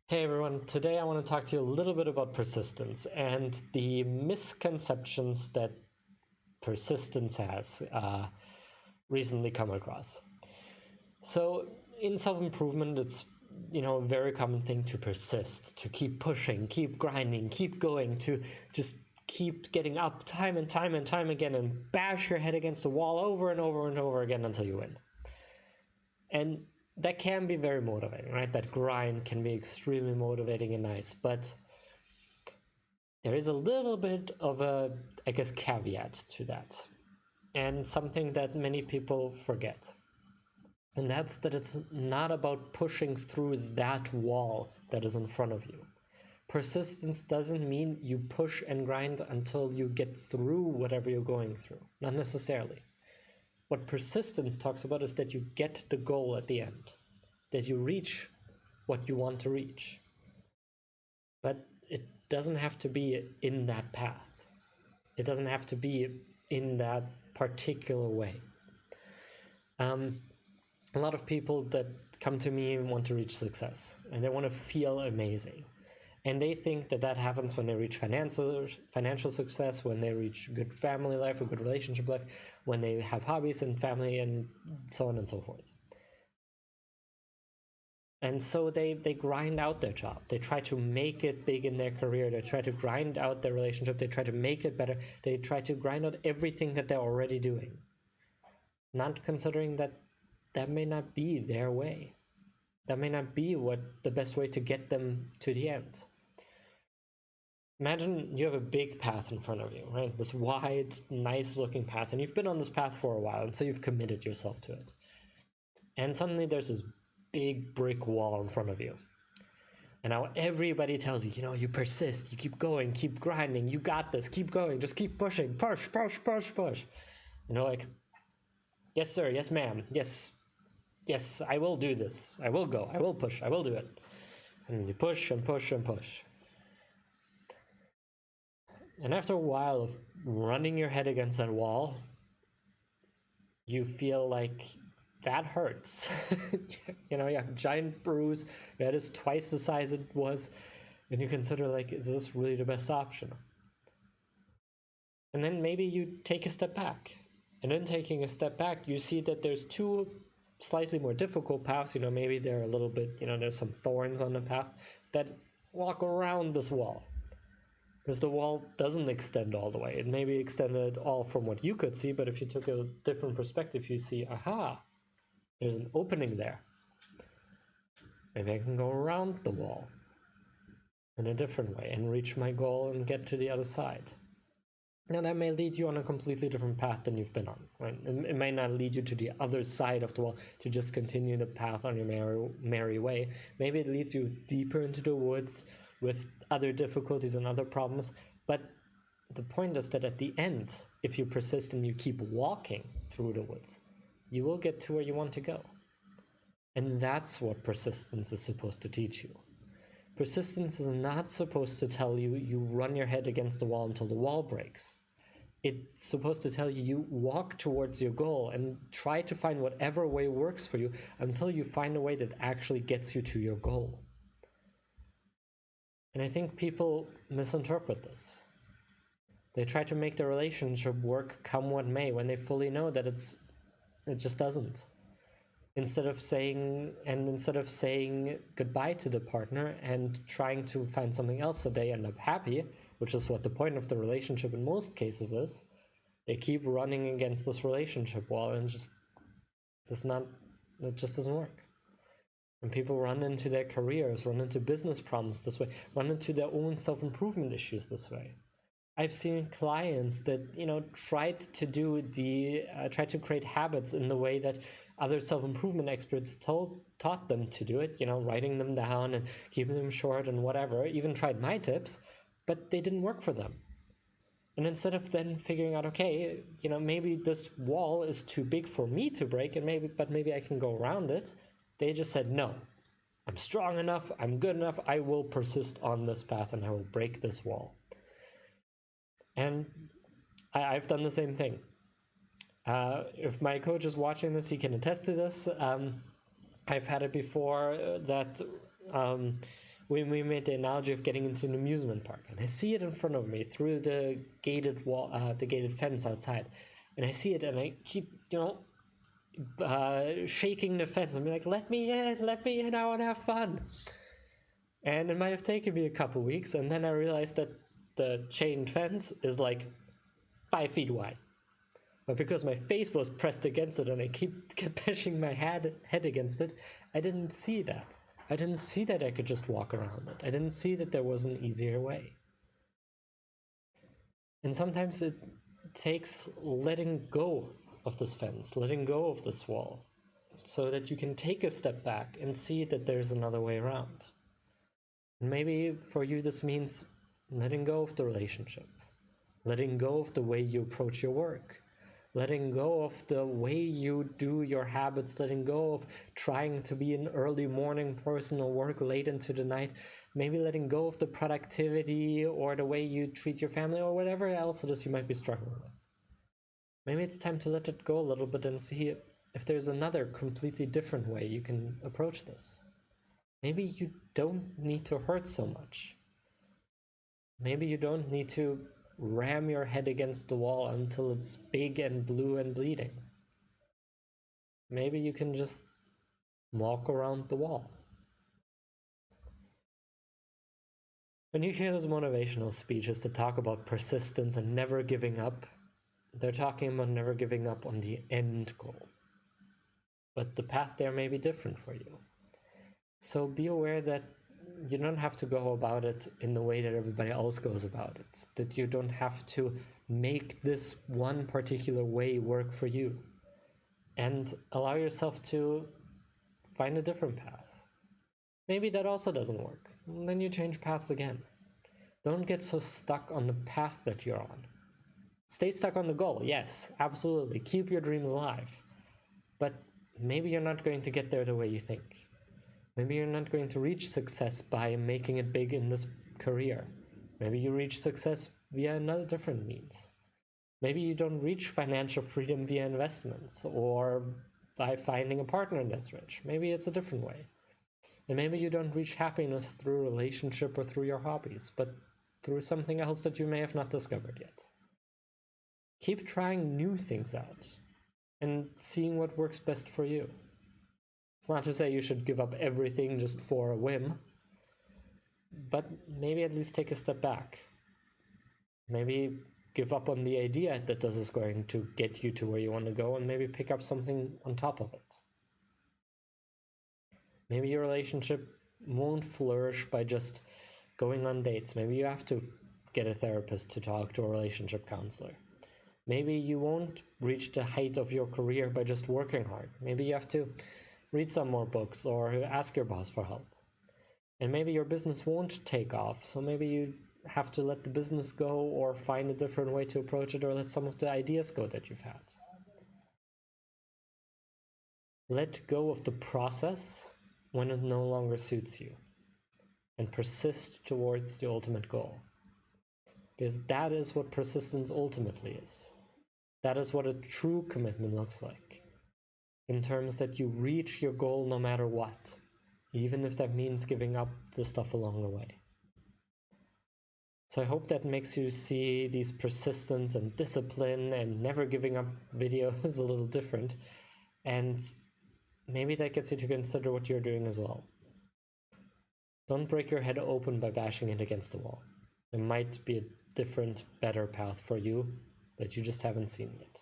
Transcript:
Hey everyone, today I want to talk to you a little bit about persistence and the misconceptions that persistence has recently come across. So, in self improvement, it's a very common thing to persist, to keep pushing, keep grinding, keep going, to just keep getting up time and time and time again and bash your head against the wall over and over and over again until you win. And that can be very motivating, right? That grind can be extremely motivating and nice, but there is a little bit of a, caveat to that, and something that many people forget. And that's that it's not about pushing through that wall that is in front of you. Persistence doesn't mean you push and grind until you get through whatever you're going through. Not necessarily. What persistence talks about is that you get the goal at the end, that you reach what you want to reach. But it doesn't have to be in that path. It doesn't have to be in that particular way. A lot of people that come to me want to reach success, and they want to feel amazing. And they think that happens when they reach financial success, when they reach good family life or good relationship life, when they have hobbies and family and so on and so forth. And so they grind out their job. They try to make it big in their career. They try to grind out their relationship. They try to make it better. They try to grind out everything that they're already doing, not considering that may not be their way. That may not be what the best way to get them to the end. Imagine you have a big path in front of you, right? This wide, nice looking path, and you've been on this path for a while, and so you've committed yourself to it. And suddenly there's this big brick wall in front of you. And now everybody tells you, you persist, you keep going, keep grinding, you got this, keep going, just keep pushing, push. And you're like, yes, sir, yes, ma'am, yes, I will do this, I will go, I will push, I will do it. And you push and push and push. And after a while of running your head against that wall, you feel like that hurts. You have a giant bruise, your head is twice the size it was, and you consider, like, is this really the best option? And then maybe you take a step back. And in taking a step back, you see that there's two slightly more difficult paths. Maybe they're a little bit, there's some thorns on the path that walk around this wall. Because the wall doesn't extend all the way. It may be extended all from what you could see, but if you took a different perspective, you see, aha, there's an opening there. Maybe I can go around the wall in a different way and reach my goal and get to the other side. Now that may lead you on a completely different path than you've been on, right? It may not lead you to the other side of the wall to just continue the path on your merry way. Maybe it leads you deeper into the woods with other difficulties and other problems. But the point is that at the end, if you persist and you keep walking through the woods, you will get to where you want to go. And that's what persistence is supposed to teach you. Persistence is not supposed to tell you you run your head against the wall until the wall breaks. It's supposed to tell you you walk towards your goal and try to find whatever way works for you until you find a way that actually gets you to your goal. And I think people misinterpret this. They try to make the relationship work come what may when they fully know that it just doesn't. Instead of saying goodbye to the partner and trying to find something else so they end up happy, which is what the point of the relationship in most cases is, they keep running against this relationship wall and it just doesn't work. And people run into their careers, run into business problems this way, run into their own self-improvement issues this way. I've seen clients that, tried to create habits in the way that other self-improvement experts taught them to do it, writing them down and keeping them short and whatever, even tried my tips, but they didn't work for them. And instead of then figuring out, okay, maybe this wall is too big for me to break, and maybe I can go around it, they just said, no, I'm strong enough, I'm good enough, I will persist on this path and I will break this wall. And I've done the same thing. If my coach is watching this, he can attest to this. I've had it before that We made the analogy of getting into an amusement park, and I see it in front of me through the gated wall, the gated fence outside, and I see it, and I keep, shaking the fence and be like, let me in, I want to have fun. And it might have taken me a couple weeks, and then I realized that the chain fence is like 5 feet wide. But because my face was pressed against it and I kept bashing my head against it, I didn't see that. I didn't see that I could just walk around it. I didn't see that there was an easier way. And sometimes it takes letting go of this fence, letting go of this wall, so that you can take a step back and see that there's another way around. And maybe for you this means letting go of the relationship, letting go of the way you approach your work, letting go of the way you do your habits, letting go of trying to be an early morning person or work late into the night, maybe letting go of the productivity or the way you treat your family or whatever else it is you might be struggling with. Maybe it's time to let it go a little bit and see if there's another completely different way you can approach this. Maybe you don't need to hurt so much. Maybe you don't need to ram your head against the wall until it's big and blue and bleeding. Maybe you can just walk around the wall. When you hear those motivational speeches that talk about persistence and never giving up, they're talking about never giving up on the end goal. But the path there may be different for you. So be aware that you don't have to go about it in the way that everybody else goes about it, that you don't have to make this one particular way work for you, and allow yourself to find a different path. Maybe that also doesn't work, and then you change paths again. Don't get so stuck on the path that you're on. Stay stuck on the goal, yes, absolutely, keep your dreams alive, but maybe you're not going to get there the way you think. Maybe you're not going to reach success by making it big in this career. Maybe you reach success via another different means. Maybe you don't reach financial freedom via investments or by finding a partner that's rich. Maybe it's a different way. And maybe you don't reach happiness through a relationship or through your hobbies, but through something else that you may have not discovered yet. Keep trying new things out and seeing what works best for you. It's not to say you should give up everything just for a whim, but maybe at least take a step back. Maybe give up on the idea that this is going to get you to where you want to go, and maybe pick up something on top of it. Maybe your relationship won't flourish by just going on dates. Maybe you have to get a therapist to talk to a relationship counselor. Maybe you won't reach the height of your career by just working hard. Maybe you have to read some more books or ask your boss for help. And maybe your business won't take off, so maybe you have to let the business go or find a different way to approach it, or let some of the ideas go that you've had. Let go of the process when it no longer suits you, and persist towards the ultimate goal. Because that is what persistence ultimately is. That is what a true commitment looks like. In terms that you reach your goal no matter what, even if that means giving up the stuff along the way. So I hope that makes you see these persistence and discipline and never giving up videos a little different, and maybe that gets you to consider what you're doing as well. Don't break your head open by bashing it against the wall. There might be a different, better path for you that you just haven't seen yet.